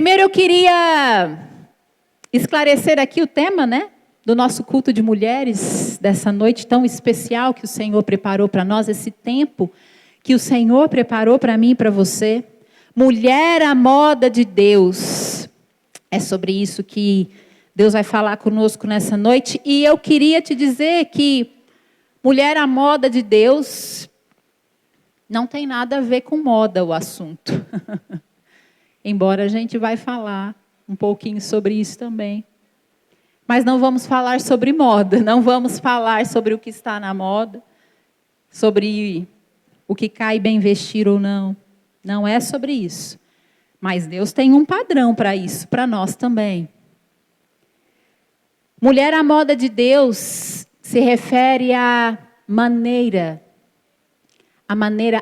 Primeiro eu queria esclarecer aqui o tema, do nosso culto de mulheres, dessa noite tão especial que o Senhor preparou para nós, esse tempo que o Senhor preparou para mim e para você. Mulher à moda de Deus. É sobre isso que Deus vai falar conosco nessa noite. E eu queria te dizer que mulher à moda de Deus não tem nada a ver com moda o assunto. Embora a gente vai falar um pouquinho sobre isso também. Mas não vamos falar sobre moda, não vamos falar sobre o que está na moda, sobre o que cai bem vestir ou não. Não é sobre isso. Mas Deus tem um padrão para isso, para nós também. Mulher à moda de Deus se refere à maneira,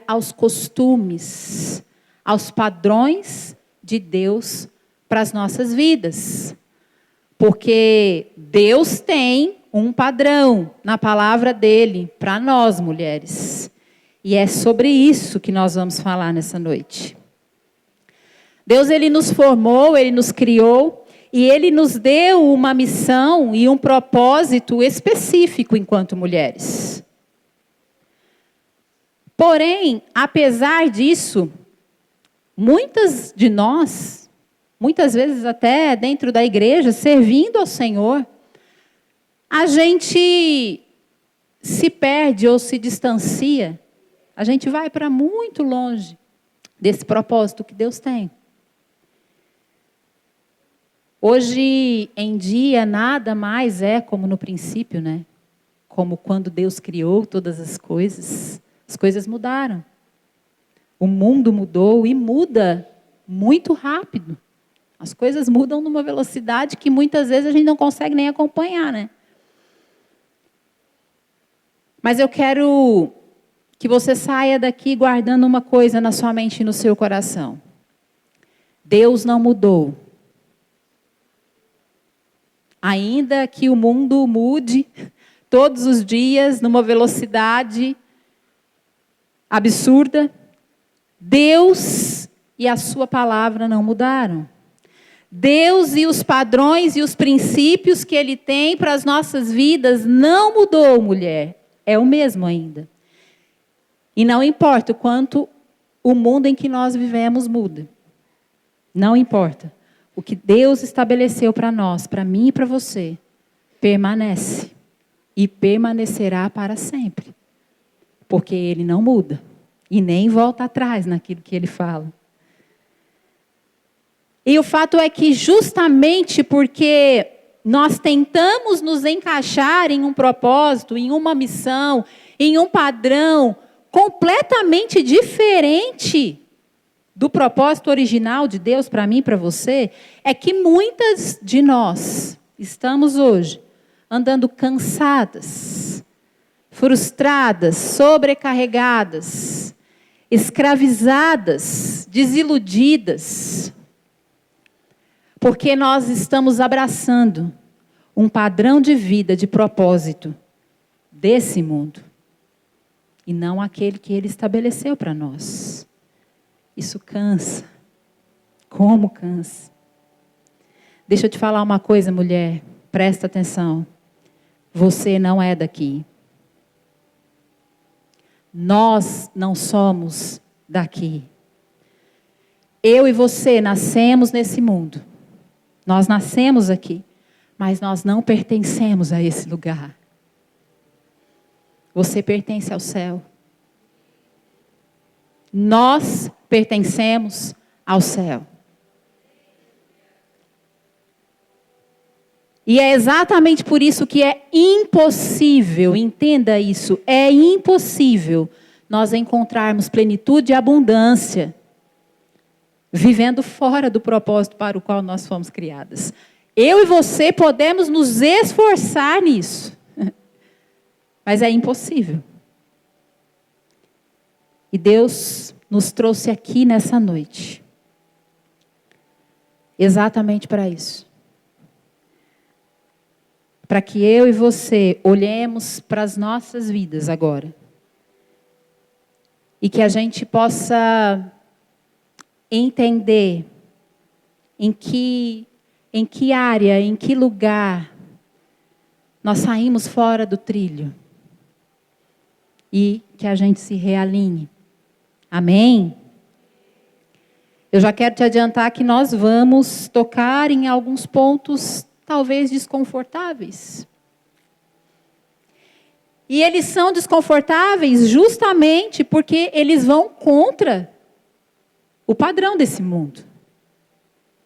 aos costumes, aos padrões de Deus para as nossas vidas. Porque Deus tem um padrão na palavra dele para nós, mulheres. E é sobre isso que nós vamos falar nessa noite. Deus, ele nos formou, ele nos criou e ele nos deu uma missão e um propósito específico enquanto mulheres. Porém, apesar disso, muitas de nós, muitas vezes até dentro da igreja, servindo ao Senhor, a gente se perde ou se distancia, a gente vai para muito longe desse propósito que Deus tem. Hoje em dia, nada mais é como no princípio, Como quando Deus criou todas as coisas mudaram. O mundo mudou e muda muito rápido. As coisas mudam numa velocidade que muitas vezes a gente não consegue nem acompanhar, Mas eu quero que você saia daqui guardando uma coisa na sua mente e no seu coração. Deus não mudou. Ainda que o mundo mude todos os dias, numa velocidade absurda, Deus e a sua palavra não mudaram. Deus e os padrões e os princípios que Ele tem para as nossas vidas não mudou, mulher. É o mesmo ainda. E não importa o quanto o mundo em que nós vivemos muda. Não importa. O que Deus estabeleceu para nós, para mim e para você, permanece. E permanecerá para sempre. Porque Ele não muda. E nem volta atrás naquilo que Ele fala. E o fato é que justamente porque nós tentamos nos encaixar em um propósito, em uma missão, em um padrão completamente diferente do propósito original de Deus para mim e para você, é que muitas de nós estamos hoje andando cansadas, frustradas, sobrecarregadas, escravizadas, desiludidas, porque nós estamos abraçando um padrão de vida, de propósito desse mundo, e não aquele que Ele estabeleceu para nós. Isso cansa. Como cansa. Deixa eu te falar uma coisa, mulher. Presta atenção. Você não é daqui. Nós não somos daqui. Eu e você nascemos nesse mundo. Nós nascemos aqui. Mas nós não pertencemos a esse lugar. Você pertence ao céu. Nós pertencemos ao céu. E é exatamente por isso que é impossível, entenda isso, é impossível nós encontrarmos plenitude e abundância vivendo fora do propósito para o qual nós fomos criadas. Eu e você podemos nos esforçar nisso, mas é impossível. E Deus nos trouxe aqui nessa noite, exatamente para isso. Para que eu e você olhemos para as nossas vidas agora. E que a gente possa entender em que área, em que lugar nós saímos fora do trilho. E que a gente se realinhe. Amém? Eu já quero te adiantar que nós vamos tocar em alguns pontos talvez desconfortáveis. E eles são desconfortáveis justamente porque eles vão contra o padrão desse mundo.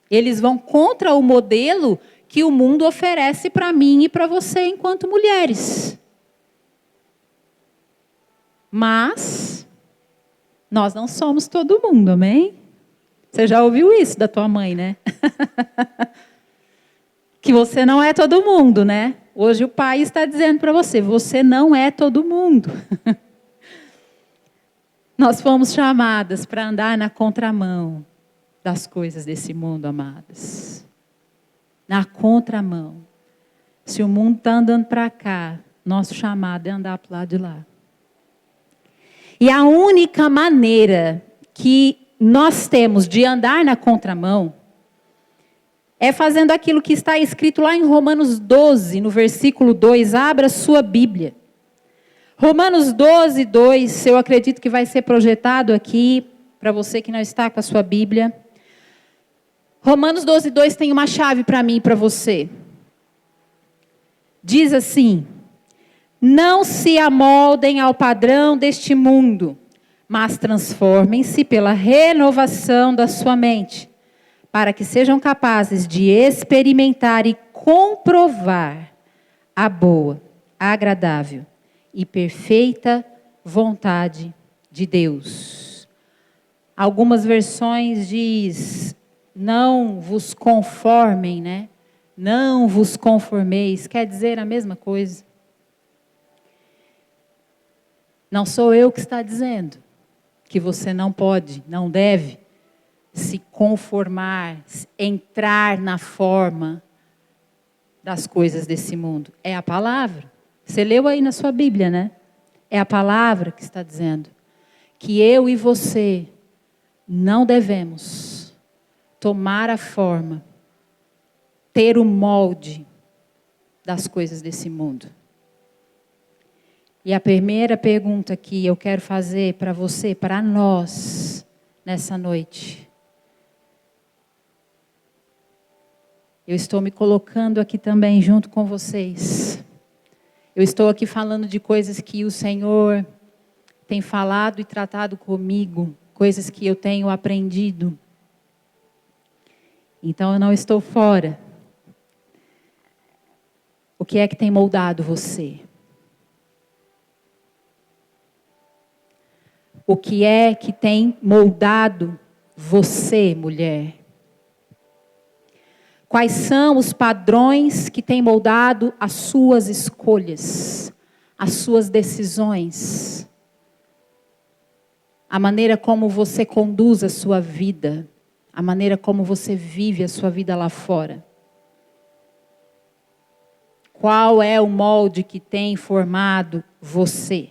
Eles vão contra o modelo que o mundo oferece para mim e para você enquanto mulheres. Mas nós não somos todo mundo, amém? Você já ouviu isso da tua mãe, né? Que você não é todo mundo, né? Hoje o pai está dizendo para você, você não é todo mundo. Nós fomos chamadas para andar na contramão das coisas desse mundo, amadas. Na contramão. Se o mundo está andando para cá, nosso chamado é andar para o lado de lá. E a única maneira que nós temos de andar na contramão é fazendo aquilo que está escrito lá em Romanos 12, no versículo 2. Abra sua Bíblia. Romanos 12, 2, eu acredito que vai ser projetado aqui, para você que não está com a sua Bíblia. Romanos 12, 2 tem uma chave para mim e para você. Diz assim: não se amoldem ao padrão deste mundo, mas transformem-se pela renovação da sua mente, para que sejam capazes de experimentar e comprovar a boa, agradável e perfeita vontade de Deus. Algumas versões diz, não vos conformem, né? Não vos conformeis, quer dizer a mesma coisa. Não sou eu que está dizendo que você não pode, não deve se conformar, entrar na forma das coisas desse mundo. É a palavra. Você leu aí na sua Bíblia, né? É a palavra que está dizendo que eu e você não devemos tomar a forma, ter o molde das coisas desse mundo. E a primeira pergunta que eu quero fazer para você, para nós, nessa noite. Eu estou me colocando aqui também junto com vocês. Eu estou aqui falando de coisas que o Senhor tem falado e tratado comigo, coisas que eu tenho aprendido. Então eu não estou fora. O que é que tem moldado você? O que é que tem moldado você, mulher? Quais são os padrões que têm moldado as suas escolhas, as suas decisões? A maneira como você conduz a sua vida, a maneira como você vive a sua vida lá fora. Qual é o molde que tem formado você?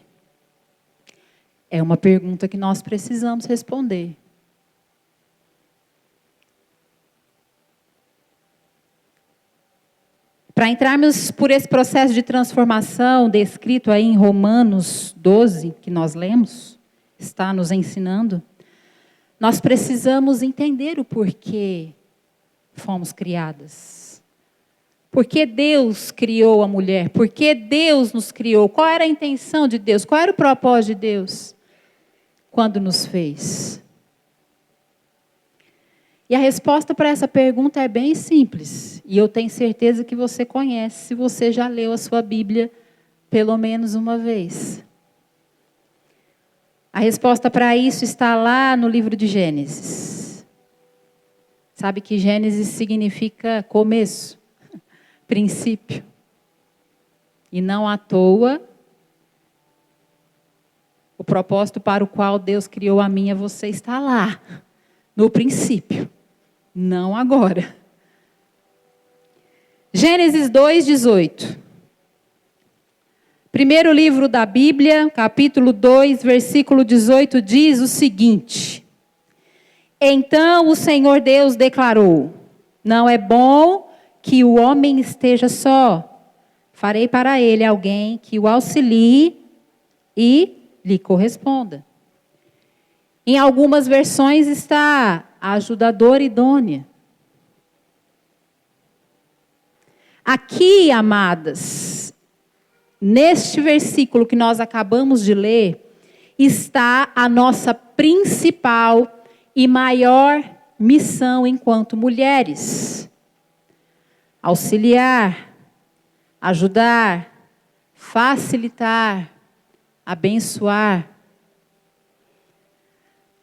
É uma pergunta que nós precisamos responder. Para entrarmos por esse processo de transformação descrito aí em Romanos 12, que nós lemos, está nos ensinando, nós precisamos entender o porquê fomos criadas. Por que Deus criou a mulher? Por que Deus nos criou? Qual era a intenção de Deus? Qual era o propósito de Deus quando nos fez? E a resposta para essa pergunta é bem simples. E eu tenho certeza que você conhece, se você já leu a sua Bíblia pelo menos uma vez. A resposta para isso está lá no livro de Gênesis. Sabe que Gênesis significa começo, princípio. E não à toa, o propósito para o qual Deus criou a mim e a você está lá, no princípio. Não agora. Gênesis 2:18. Primeiro livro da Bíblia, capítulo 2, versículo 18, diz o seguinte: então o Senhor Deus declarou: Não é bom que o homem esteja só. Farei para ele alguém que o auxilie e lhe corresponda. Em algumas versões está a ajudadora idônea. Aqui, amadas, neste versículo que nós acabamos de ler, está a nossa principal e maior missão enquanto mulheres: auxiliar, ajudar, facilitar, abençoar.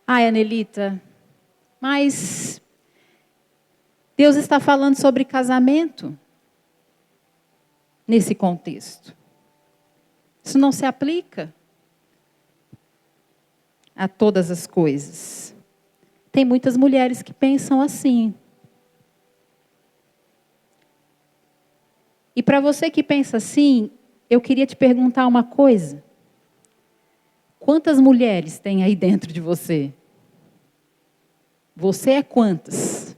Ai, Anelita, mas Deus está falando sobre casamento nesse contexto. Isso não se aplica a todas as coisas. Tem muitas mulheres que pensam assim. E para você que pensa assim, eu queria te perguntar uma coisa. Quantas mulheres tem aí dentro de você? Você é quantas?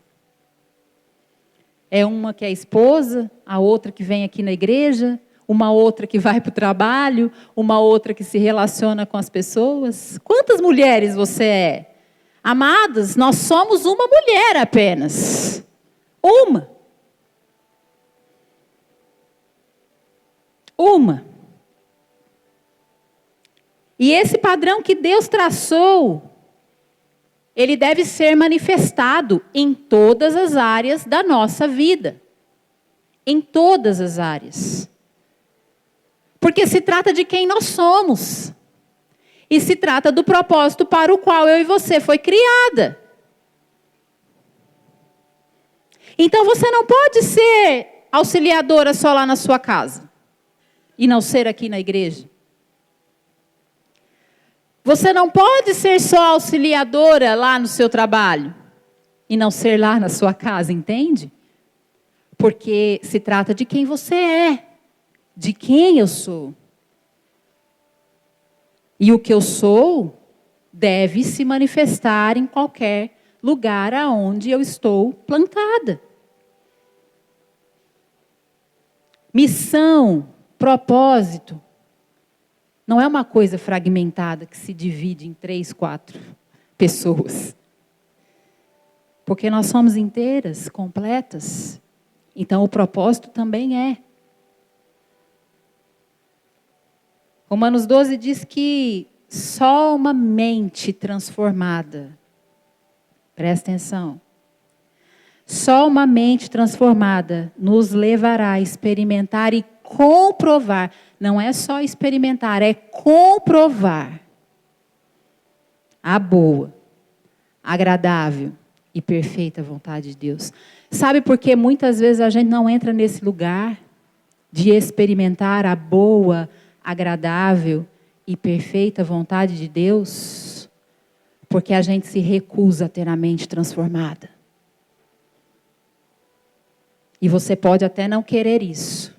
É uma que é esposa, a outra que vem aqui na igreja, uma outra que vai para o trabalho, uma outra que se relaciona com as pessoas? Quantas mulheres você é? Amadas, nós somos uma mulher apenas. Uma. E esse padrão que Deus traçou, ele deve ser manifestado em todas as áreas da nossa vida. Em todas as áreas. Porque se trata de quem nós somos. E se trata do propósito para o qual eu e você foi criada. Então você não pode ser auxiliadora só lá na sua casa. E não ser aqui na igreja. Você não pode ser só auxiliadora lá no seu trabalho. E não ser lá na sua casa, entende? Porque se trata de quem você é. De quem eu sou. E o que eu sou deve se manifestar em qualquer lugar aonde eu estou plantada. Missão, propósito, não é uma coisa fragmentada que se divide em 3, 4 pessoas. Porque nós somos inteiras, completas. Então o propósito também é. Romanos 12 diz que só uma mente transformada, presta atenção, só uma mente transformada nos levará a experimentar e comprovar, não é só experimentar, é comprovar a boa, agradável e perfeita vontade de Deus. Sabe por que muitas vezes a gente não entra nesse lugar de experimentar a boa, agradável e perfeita vontade de Deus? Porque a gente se recusa a ter a mente transformada. E você pode até não querer isso.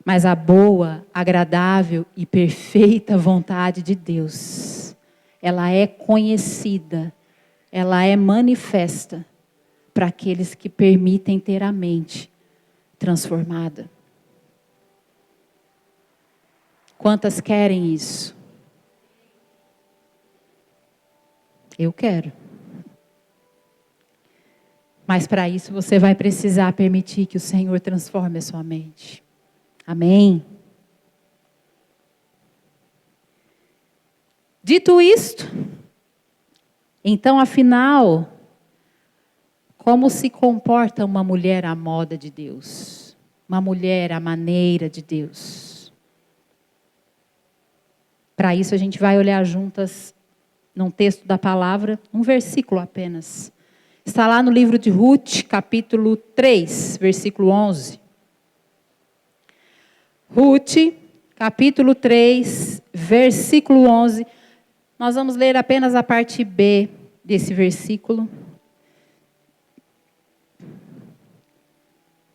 Mas a boa, agradável e perfeita vontade de Deus, ela é conhecida, ela é manifesta para aqueles que permitem ter a mente transformada. Quantas querem isso? Eu quero. Mas para isso você vai precisar permitir que o Senhor transforme a sua mente. Amém? Dito isto, então afinal, como se comporta uma mulher à moda de Deus? Uma mulher à maneira de Deus? Para isso a gente vai olhar juntas num texto da palavra, um versículo apenas. Está lá no livro de Ruth, capítulo 3, versículo 11. Ruth, capítulo 3, versículo 11. Nós vamos ler apenas a parte B desse versículo.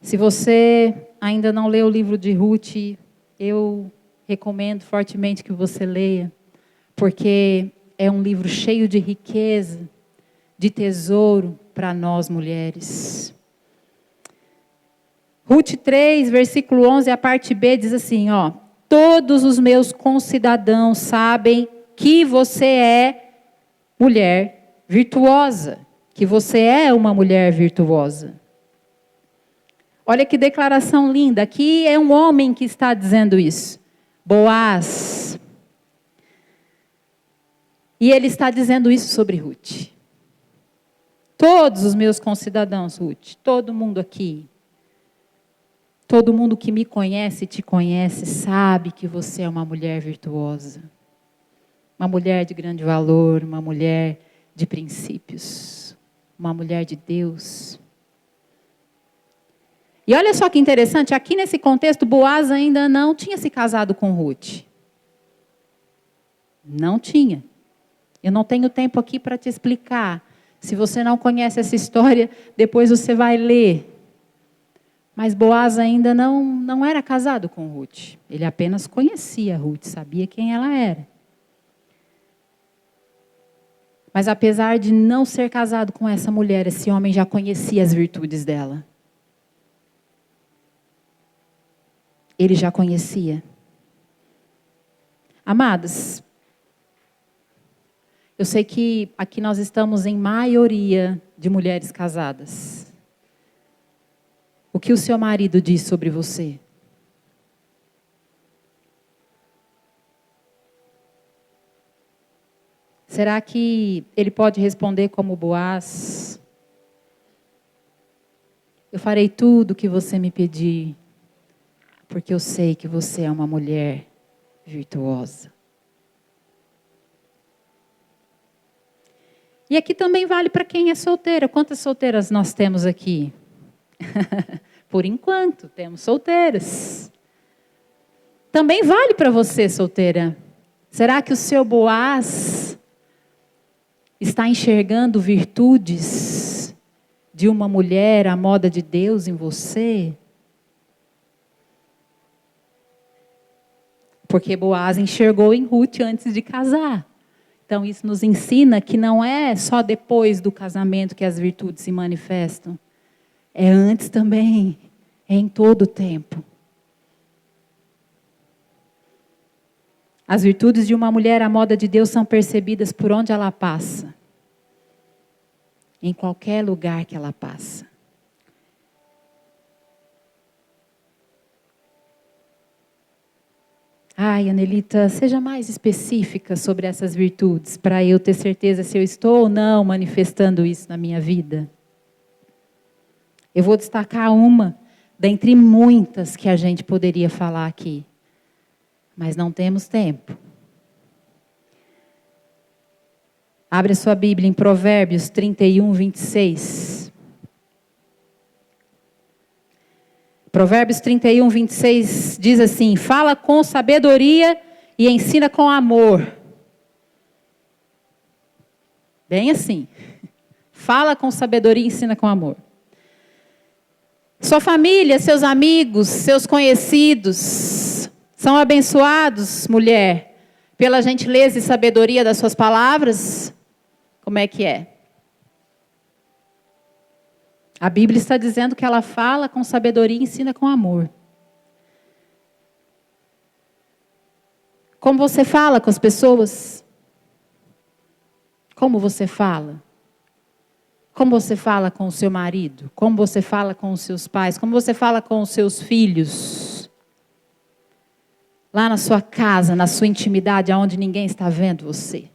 Se você ainda não leu o livro de Ruth, eu recomendo fortemente que você leia, porque é um livro cheio de riqueza, de tesouro para nós mulheres. Ruth 3, versículo 11, a parte B diz assim, ó: todos os meus concidadãos sabem que você é mulher virtuosa, que você é uma mulher virtuosa. Olha que declaração linda, aqui é um homem que está dizendo isso, Boaz. E ele está dizendo isso sobre Ruth. Todos os meus concidadãos, Ruth, todo mundo aqui, todo mundo que me conhece e te conhece, sabe que você é uma mulher virtuosa. Uma mulher de grande valor, uma mulher de princípios, uma mulher de Deus. E olha só que interessante, aqui nesse contexto, Boaz ainda não tinha se casado com Ruth. Não tinha. Eu não tenho tempo aqui para te explicar. Se você não conhece essa história, depois você vai ler. Mas Boaz ainda não era casado com Ruth. Ele apenas conhecia Ruth, sabia quem ela era. Mas apesar de não ser casado com essa mulher, esse homem já conhecia as virtudes dela. Ele já conhecia. Amadas, eu sei que aqui nós estamos em maioria de mulheres casadas. O que o seu marido diz sobre você? Será que ele pode responder como Boaz? Eu farei tudo o que você me pedir, porque eu sei que você é uma mulher virtuosa. E aqui também vale para quem é solteira. Quantas solteiras nós temos aqui? Por enquanto, temos solteiras. Também vale para você, solteira. Será que o seu Boaz está enxergando virtudes de uma mulher à moda de Deus em você? Porque Boaz enxergou em Ruth antes de casar. Então isso nos ensina que não é só depois do casamento que as virtudes se manifestam. É antes também, é em todo o tempo. As virtudes de uma mulher à moda de Deus são percebidas por onde ela passa. Em qualquer lugar que ela passa. Ai, Anelita, seja mais específica sobre essas virtudes, para eu ter certeza se eu estou ou não manifestando isso na minha vida. Eu vou destacar uma, dentre muitas que a gente poderia falar aqui, mas não temos tempo. Abre a sua Bíblia em Provérbios 31, 26. Provérbios 31, 26 diz assim: fala com sabedoria e ensina com amor. Bem assim. Fala com sabedoria e ensina com amor. Sua família, seus amigos, seus conhecidos são abençoados, mulher, pela gentileza e sabedoria das suas palavras? Como é que é? A Bíblia está dizendo que ela fala com sabedoria e ensina com amor. Como você fala com as pessoas? Como você fala? Como você fala com o seu marido? Como você fala com os seus pais? Como você fala com os seus filhos? Lá na sua casa, na sua intimidade, onde ninguém está vendo você.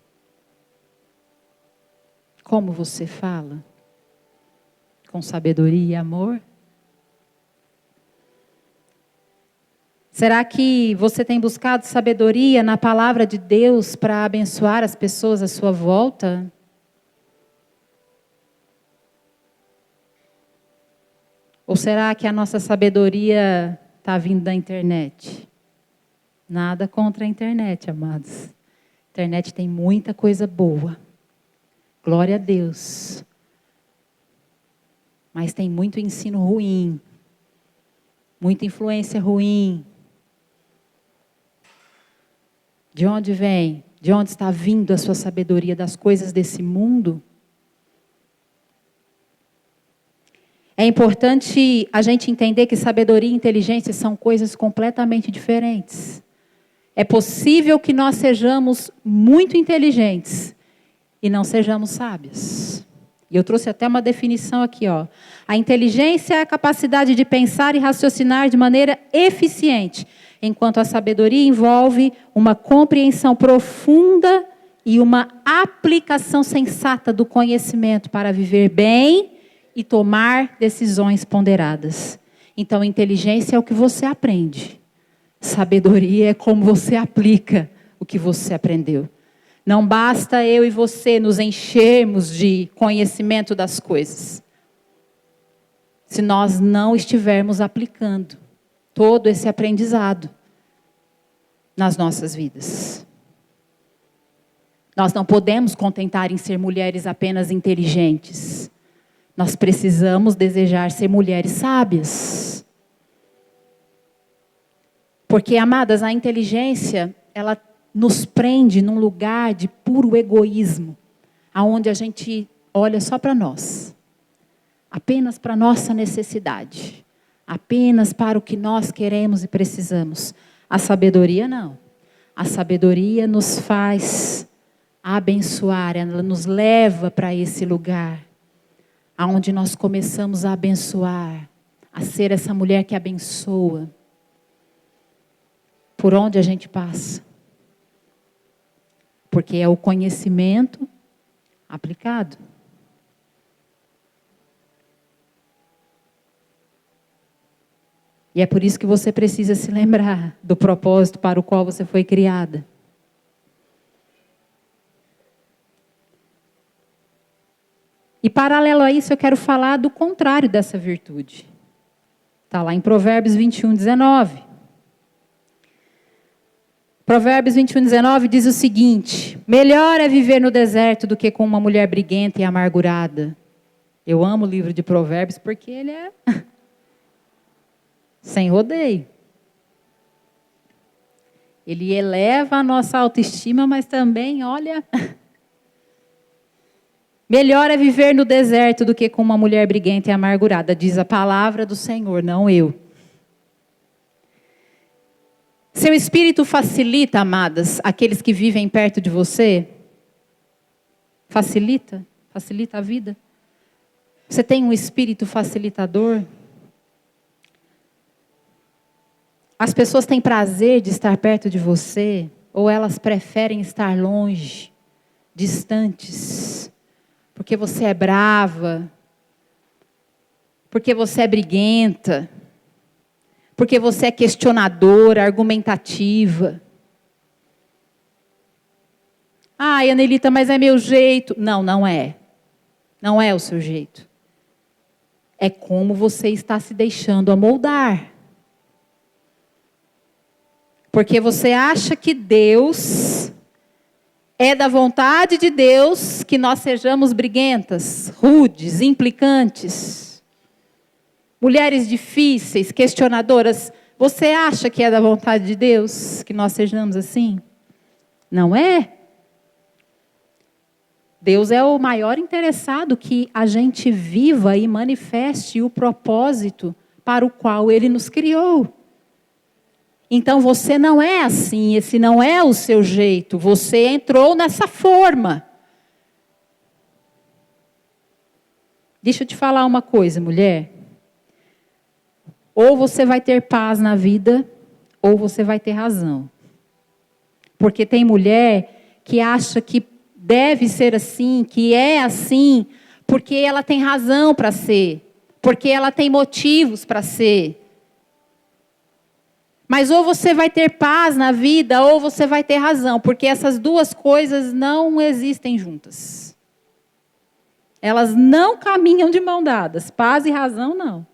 Como você fala? Com sabedoria e amor? Será que você tem buscado sabedoria na palavra de Deus para abençoar as pessoas à sua volta? Ou será que a nossa sabedoria está vindo da internet? Nada contra a internet, amados. A internet tem muita coisa boa. Glória a Deus. Mas tem muito ensino ruim, muita influência ruim. De onde vem? De onde está vindo a sua sabedoria das coisas desse mundo? É importante a gente entender que sabedoria e inteligência são coisas completamente diferentes. É possível que nós sejamos muito inteligentes e não sejamos sábios. E eu trouxe até uma definição aqui, ó. A inteligência é a capacidade de pensar e raciocinar de maneira eficiente, enquanto a sabedoria envolve uma compreensão profunda e uma aplicação sensata do conhecimento para viver bem e tomar decisões ponderadas. Então, inteligência é o que você aprende. Sabedoria é como você aplica o que você aprendeu. Não basta eu e você nos enchermos de conhecimento das coisas, se nós não estivermos aplicando todo esse aprendizado nas nossas vidas. Nós não podemos contentar em ser mulheres apenas inteligentes. Nós precisamos desejar ser mulheres sábias. Porque, amadas, a inteligência, ela nos prende num lugar de puro egoísmo, aonde a gente olha só para nós, apenas para a nossa necessidade, apenas para o que nós queremos e precisamos. A sabedoria não. A sabedoria nos faz abençoar, ela nos leva para esse lugar, aonde nós começamos a abençoar, a ser essa mulher que abençoa, por onde a gente passa. Porque é o conhecimento aplicado. E é por isso que você precisa se lembrar do propósito para o qual você foi criada. E paralelo a isso, eu quero falar do contrário dessa virtude. Está lá em Provérbios 21:19. Provérbios 21:19 diz o seguinte: melhor é viver no deserto do que com uma mulher briguenta e amargurada. Eu amo o livro de Provérbios porque ele é sem rodeio. Ele eleva a nossa autoestima, mas também, olha, melhor é viver no deserto do que com uma mulher briguenta e amargurada, diz a palavra do Senhor, não eu. Seu espírito facilita, amadas, aqueles que vivem perto de você? Facilita? Facilita a vida? Você tem um espírito facilitador? As pessoas têm prazer de estar perto de você? Ou elas preferem estar longe, distantes? Porque você é brava? Porque você é briguenta? Porque você é questionadora, argumentativa? Ai, Anelita, mas é meu jeito. Não, não é. Não é o seu jeito. É como você está se deixando amoldar. Porque você acha que Deus, é da vontade de Deus que nós sejamos briguentas, rudes, implicantes. Mulheres difíceis, questionadoras. Você acha que é da vontade de Deus que nós sejamos assim? Não é? Deus é o maior interessado que a gente viva e manifeste o propósito para o qual Ele nos criou. Então você não é assim, esse não é o seu jeito. Você entrou nessa forma. Deixa eu te falar uma coisa, mulher. Ou você vai ter paz na vida, ou você vai ter razão. Porque tem mulher que acha que deve ser assim, que é assim, porque ela tem razão para ser, porque ela tem motivos para ser. Mas ou você vai ter paz na vida, ou você vai ter razão, porque essas duas coisas não existem juntas. Elas não caminham de mão dadas, paz e razão não.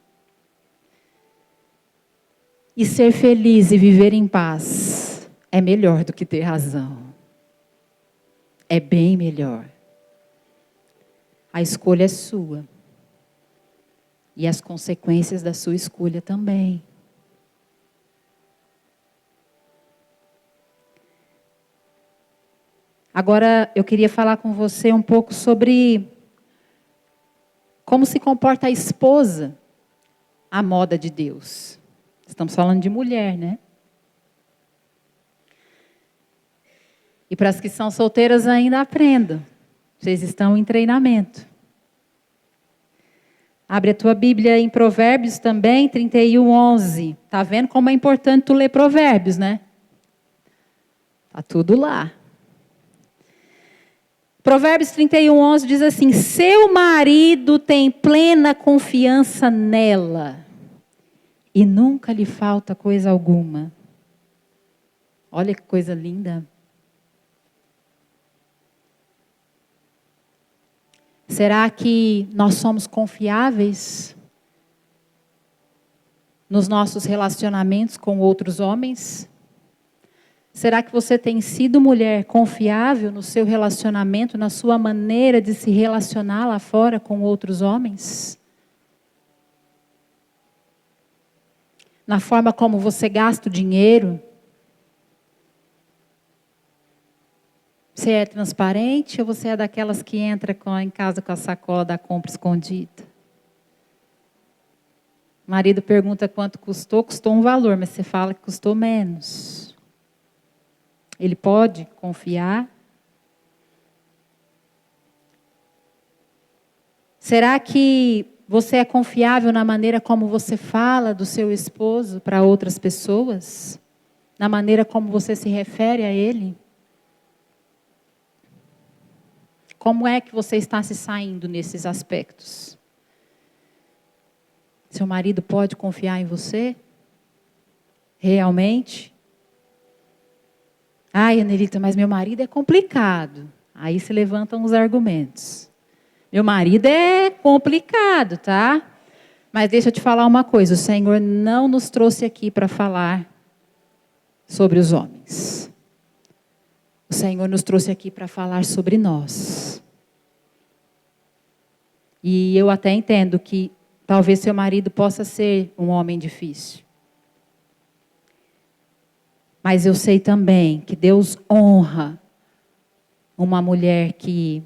E ser feliz e viver em paz é melhor do que ter razão. É bem melhor. A escolha é sua. E as consequências da sua escolha também. Agora, eu queria falar com você um pouco sobre Como se comporta a esposa à moda de Deus? Estamos falando de mulher, né? E para as que são solteiras ainda aprendam. Vocês estão em treinamento. Abre a tua Bíblia em Provérbios também, 31:11. Está vendo como é importante tu ler Provérbios, né? Está tudo lá. Provérbios 31:11 diz assim: seu marido tem plena confiança nela e nunca lhe falta coisa alguma. Olha que coisa linda. Será que nós somos confiáveis nos nossos relacionamentos com outros homens? Será que você tem sido mulher confiável no seu relacionamento, na sua maneira de se relacionar lá fora com outros homens? Na forma como você gasta o dinheiro? Você é transparente ou você é daquelas que entra em casa com a sacola da compra escondida? O marido pergunta quanto custou um valor, mas você fala que custou menos. Ele pode confiar? Será que você é confiável na maneira como você fala do seu esposo para outras pessoas? Na maneira como você se refere a ele? Como é que você está se saindo nesses aspectos? Seu marido pode confiar em você? Realmente? Ai, Anelita, mas meu marido é complicado. Aí se levantam os argumentos. Meu marido é complicado, tá? Mas deixa eu te falar uma coisa. O Senhor não nos trouxe aqui para falar sobre os homens. O Senhor nos trouxe aqui para falar sobre nós. E eu até entendo que talvez seu marido possa ser um homem difícil. Mas eu sei também que Deus honra uma mulher que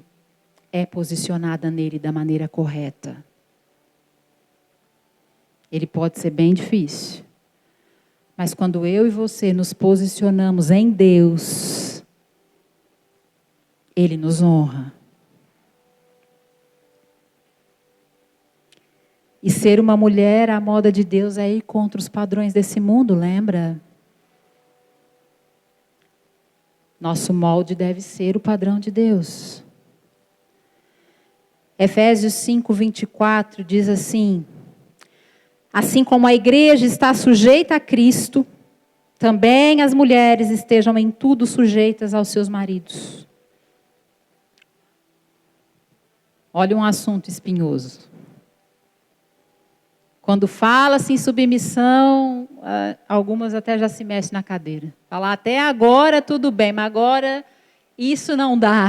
é posicionada nele da maneira correta. Ele pode ser bem difícil. Mas quando eu e você nos posicionamos em Deus, Ele nos honra. E ser uma mulher à moda de Deus é ir contra os padrões desse mundo, lembra? Nosso molde deve ser o padrão de Deus. Efésios 5:24 diz assim: assim como a igreja está sujeita a Cristo, também as mulheres estejam em tudo sujeitas aos seus maridos. Olha um assunto espinhoso. Quando fala-se em submissão, algumas até já se mexem na cadeira. Falar até agora tudo bem, mas agora isso não dá.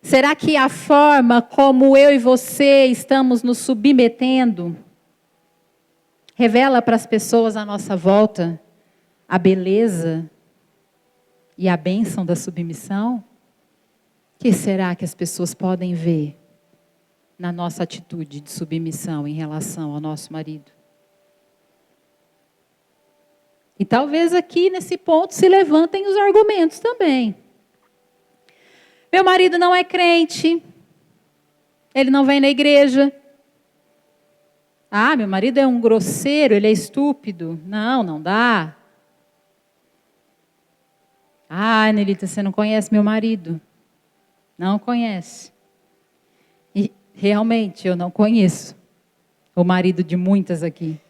Será que a forma como eu e você estamos nos submetendo revela para as pessoas à nossa volta a beleza e a bênção da submissão? O que será que as pessoas podem ver na nossa atitude de submissão em relação ao nosso marido? E talvez aqui nesse ponto se levantem os argumentos também. Meu marido não é crente, ele não vem na igreja. Ah, meu marido é um grosseiro, ele é estúpido. Não, não dá. Ah, Nelita, você não conhece meu marido. Não conhece. E realmente eu não conheço o marido de muitas aqui.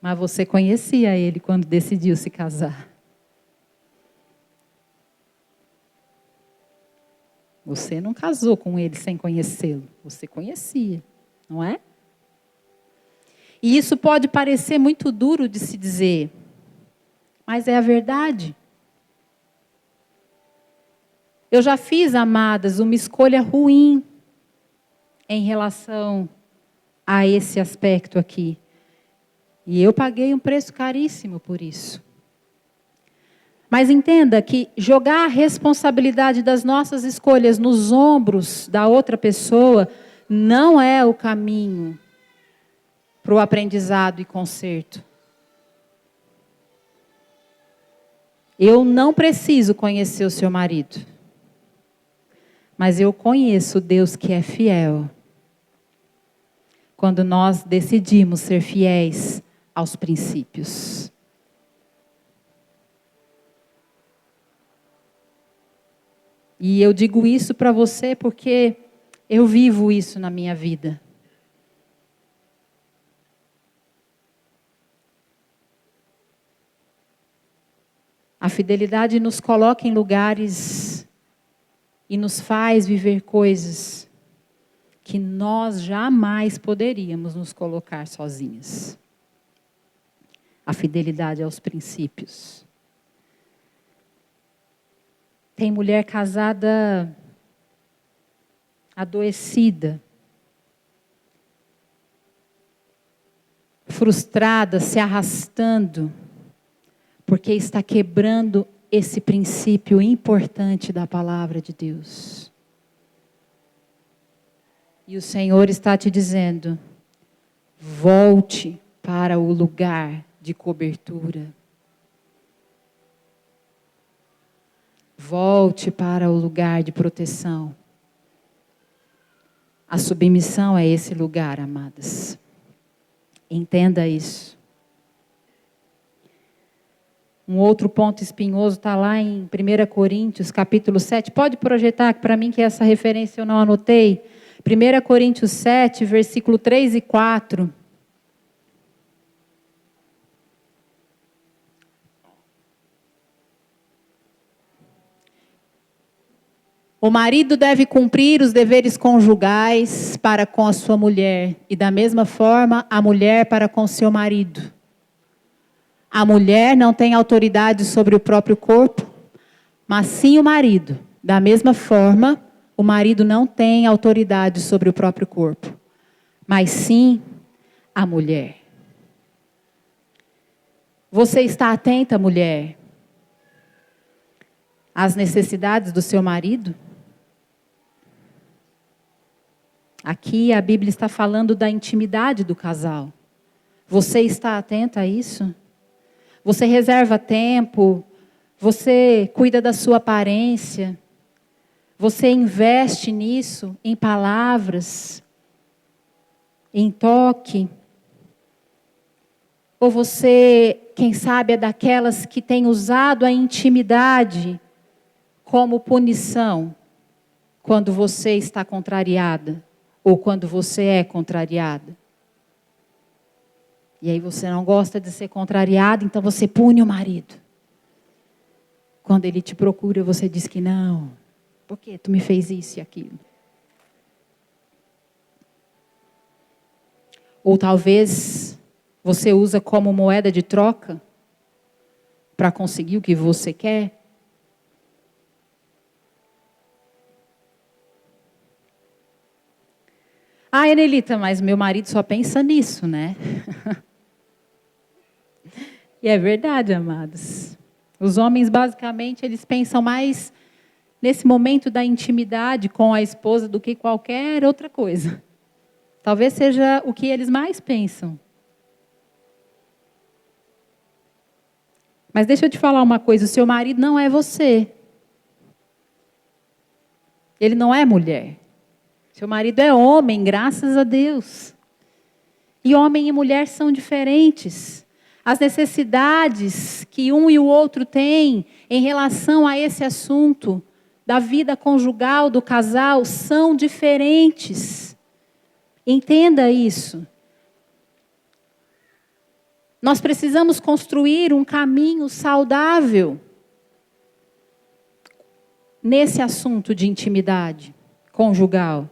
Mas você conhecia ele quando decidiu se casar. Você não casou com ele sem conhecê-lo. Você conhecia, não é? E isso pode parecer muito duro de se dizer, mas é a verdade. Eu já fiz, amadas, uma escolha ruim em relação a esse aspecto aqui. E eu paguei um preço caríssimo por isso. Mas entenda que jogar a responsabilidade das nossas escolhas nos ombros da outra pessoa não é o caminho para o aprendizado e conserto. Eu não preciso conhecer o seu marido, mas eu conheço o Deus que é fiel. Quando nós decidimos ser fiéis aos princípios. E eu digo isso para você porque eu vivo isso na minha vida. A fidelidade nos coloca em lugares e nos faz viver coisas que nós jamais poderíamos nos colocar sozinhas. A fidelidade aos princípios. Tem mulher casada adoecida, frustrada, se arrastando, porque está quebrando esse princípio importante da palavra de Deus. E o Senhor está te dizendo, volte para o lugar de cobertura. Volte para o lugar de proteção. A submissão é esse lugar, amadas. Entenda isso. Um outro ponto espinhoso está lá em 1 Coríntios, capítulo 7. Pode projetar para mim que essa referência eu não anotei. 1 Coríntios 7, versículo 3 e 4. O marido deve cumprir os deveres conjugais para com a sua mulher, e da mesma forma a mulher para com seu marido. A mulher não tem autoridade sobre o próprio corpo, mas sim o marido. Da mesma forma, o marido não tem autoridade sobre o próprio corpo, mas sim a mulher. Você está atenta, mulher, às necessidades do seu marido? Aqui a Bíblia está falando da intimidade do casal. Você está atenta a isso? Você reserva tempo? Você cuida da sua aparência? Você investe nisso, em palavras, em toque? Ou você, quem sabe, é daquelas que tem usado a intimidade como punição quando você está contrariada? Ou quando você é contrariada. E aí você não gosta de ser contrariada, então você pune o marido. Quando ele te procura, você diz que não. Por que tu me fez isso e aquilo? Ou talvez você usa como moeda de troca para conseguir o que você quer. Ah, Enelita, mas meu marido só pensa nisso, né? E é verdade, amados. Os homens, basicamente, eles pensam mais nesse momento da intimidade com a esposa do que qualquer outra coisa. Talvez seja o que eles mais pensam. Mas deixa eu te falar uma coisa, o seu marido não é você. Ele não é mulher. Seu marido é homem, graças a Deus. E homem e mulher são diferentes. As necessidades que um e o outro têm em relação a esse assunto da vida conjugal do casal são diferentes. Entenda isso. Nós precisamos construir um caminho saudável nesse assunto de intimidade conjugal.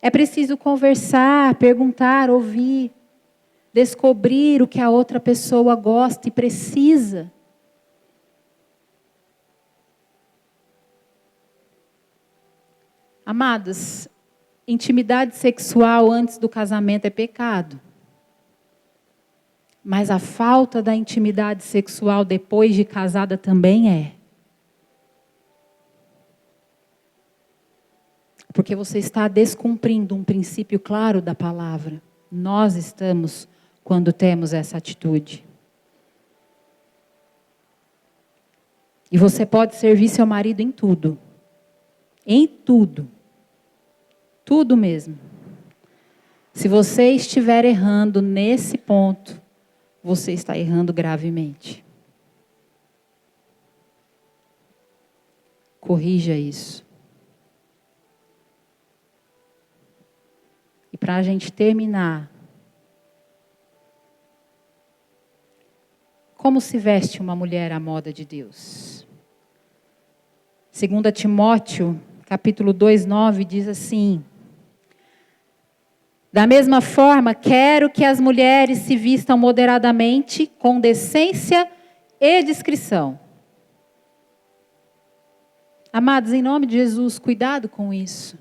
É preciso conversar, perguntar, ouvir, descobrir o que a outra pessoa gosta e precisa. Amados, intimidade sexual antes do casamento é pecado. Mas a falta da intimidade sexual depois de casada também é. Porque você está descumprindo um princípio claro da palavra. Nós estamos quando temos essa atitude. E você pode servir seu marido em tudo. Em tudo. Tudo mesmo. Se você estiver errando nesse ponto, você está errando gravemente. Corrija isso. E para a gente terminar, como se veste uma mulher à moda de Deus? 2 Timóteo, capítulo 2:9, diz assim: da mesma forma, quero que as mulheres se vistam moderadamente, com decência e discrição. Amados, em nome de Jesus, cuidado com isso.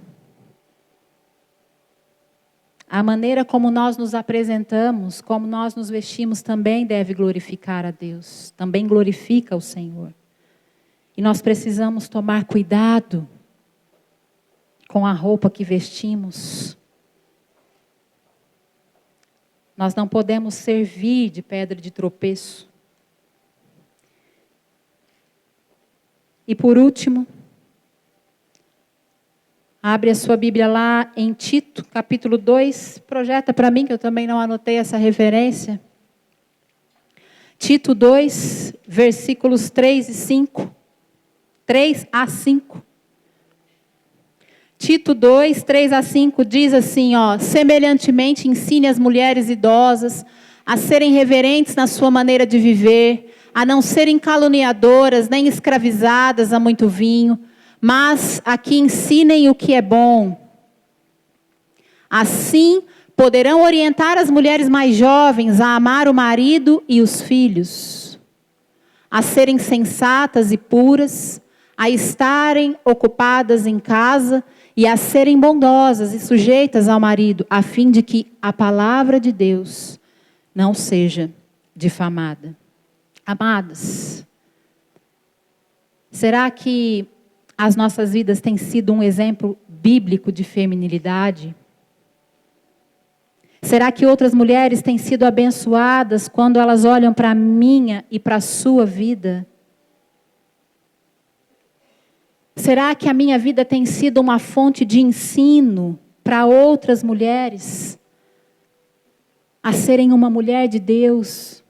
A maneira como nós nos apresentamos, como nós nos vestimos, também deve glorificar a Deus. Também glorifica o Senhor. E nós precisamos tomar cuidado com a roupa que vestimos. Nós não podemos servir de pedra de tropeço. E por último, abre a sua Bíblia lá em Tito, capítulo 2. Projeta para mim, que eu também não anotei essa referência. Tito 2, versículos 3 e 5. 3 a 5. Tito 2, 3 a 5 diz assim, semelhantemente ensine as mulheres idosas a serem reverentes na sua maneira de viver, a não serem caluniadoras, nem escravizadas a muito vinho, mas a que ensinem o que é bom. Assim, poderão orientar as mulheres mais jovens a amar o marido e os filhos, a serem sensatas e puras, a estarem ocupadas em casa e a serem bondosas e sujeitas ao marido, a fim de que a palavra de Deus não seja difamada. Amadas, será que as nossas vidas têm sido um exemplo bíblico de feminilidade? Será que outras mulheres têm sido abençoadas quando elas olham para a minha e para a sua vida? Será que a minha vida tem sido uma fonte de ensino para outras mulheres a serem uma mulher de Deus,